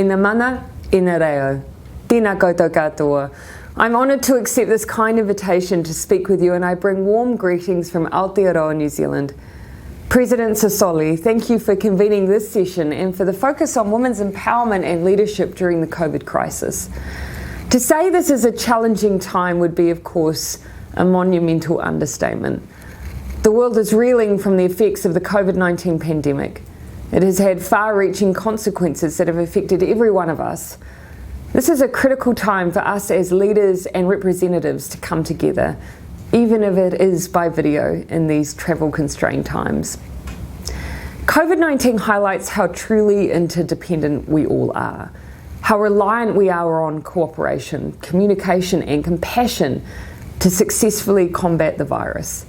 Ina mana, ina reo. Tēnā koutou katoa. I'm honoured to accept this kind invitation to speak with you, and I bring warm greetings from Aotearoa, New Zealand. President Sassoli, thank you for convening this session and for the focus on women's empowerment and leadership during the COVID crisis. To say this is a challenging time would be, of course, a monumental understatement. The world is reeling from the effects of the COVID-19 pandemic. It has had far-reaching consequences that have affected every one of us. This is a critical time for us as leaders and representatives to come together, even if it is by video in these travel-constrained times. COVID-19 highlights how truly interdependent we all are, how reliant we are on cooperation, communication and compassion to successfully combat the virus.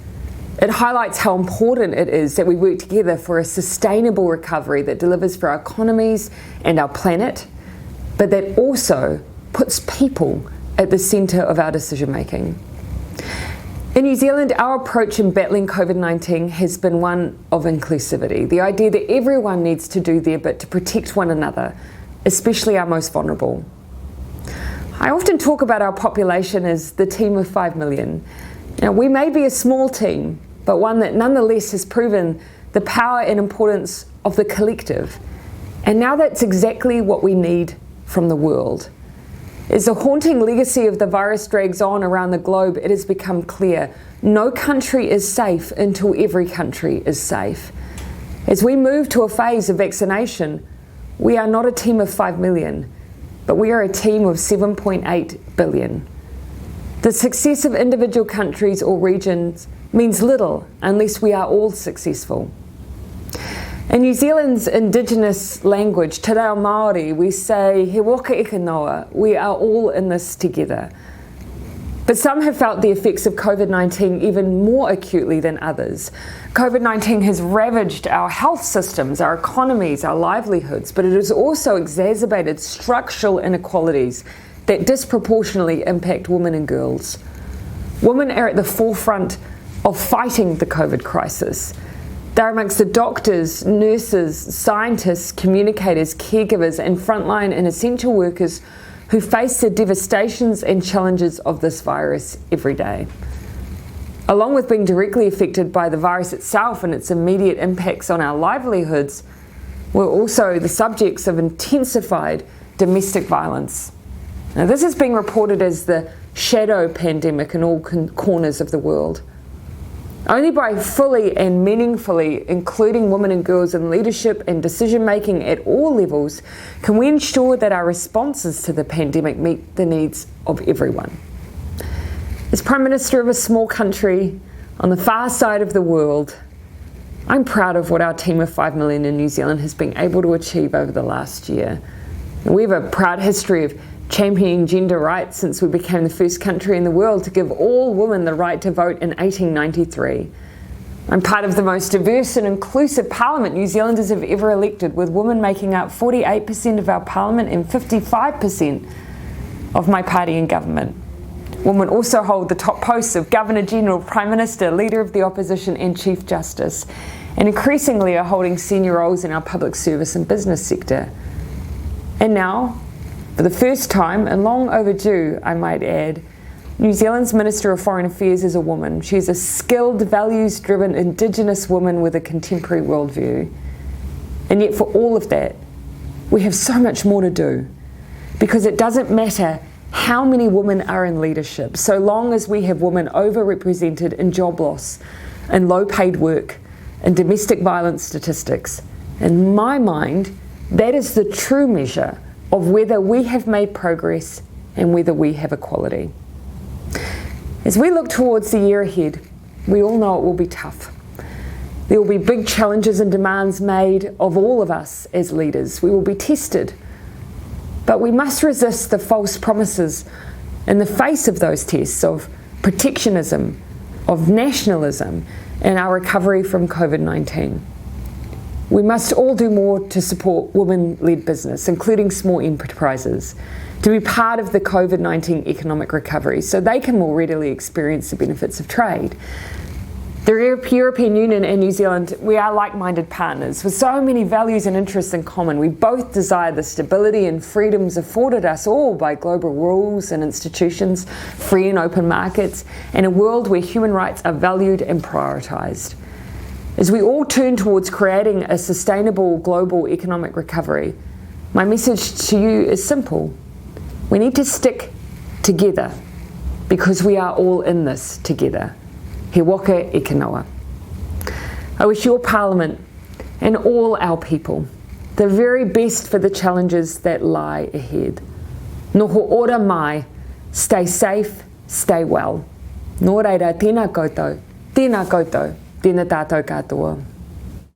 It highlights how important it is that we work together for a sustainable recovery that delivers for our economies and our planet, but that also puts people at the centre of our decision making. In New Zealand, our approach in battling COVID-19 has been one of inclusivity, the idea that everyone needs to do their bit to protect one another, especially our most vulnerable. I often talk about our population as the team of 5 million. Now, we may be a small team, but one that nonetheless has proven the power and importance of the collective. And now that's exactly what we need from the world. As the haunting legacy of the virus drags on around the globe, it has become clear no country is safe until every country is safe. As we move to a phase of vaccination, we are not a team of 5 million, but we are a team of 7.8 billion. The success of individual countries or regions means little unless we are all successful. In New Zealand's Indigenous language, Te Reo Māori, we say, he waka eke noa, we are all in this together. But some have felt the effects of COVID-19 even more acutely than others. COVID-19 has ravaged our health systems, our economies, our livelihoods, but it has also exacerbated structural inequalities that disproportionately impact women and girls. Women are at the forefront of fighting the COVID crisis. They're amongst the doctors, nurses, scientists, communicators, caregivers, and frontline and essential workers who face the devastations and challenges of this virus every day. Along with being directly affected by the virus itself and its immediate impacts on our livelihoods, we're also the subjects of intensified domestic violence. Now, this is being reported as the shadow pandemic in all corners of the world. Only by fully and meaningfully including women and girls in leadership and decision-making at all levels can we ensure that our responses to the pandemic meet the needs of everyone. As Prime Minister of a small country on the far side of the world, I'm proud of what our team of 5 million in New Zealand has been able to achieve over the last year. We have a proud history of championing gender rights since we became the first country in the world to give all women the right to vote in 1893. I'm part of the most diverse and inclusive parliament New Zealanders have ever elected, with women making up 48% of our parliament and 55% of my party in government. Women also hold the top posts of Governor-General, Prime Minister, Leader of the Opposition and Chief Justice, and increasingly are holding senior roles in our public service and business sector. And now, for the first time, and long overdue, I might add, New Zealand's Minister of Foreign Affairs is a woman. She is a skilled, values-driven Indigenous woman with a contemporary worldview. And yet for all of that, we have so much more to do, because it doesn't matter how many women are in leadership, so long as we have women overrepresented in job loss and low-paid work and domestic violence statistics. In my mind, that is the true measure of whether we have made progress and whether we have equality. As we look towards the year ahead, we all know it will be tough. There will be big challenges and demands made of all of us as leaders. We will be tested, but we must resist the false promises in the face of those tests of protectionism, of nationalism, and our recovery from COVID-19. We must all do more to support women-led business, including small enterprises, to be part of the COVID-19 economic recovery so they can more readily experience the benefits of trade. The European Union and New Zealand, we are like-minded partners with so many values and interests in common. We both desire the stability and freedoms afforded us all by global rules and institutions, free and open markets, and a world where human rights are valued and prioritised. As we all turn towards creating a sustainable global economic recovery, my message to you is simple. We need to stick together because we are all in this together. He waka e kanoa. I wish your Parliament and all our people the very best for the challenges that lie ahead. Noho ora mai, stay safe, stay well. Nō reira, tēnā koutou, tēnā tātou katoa.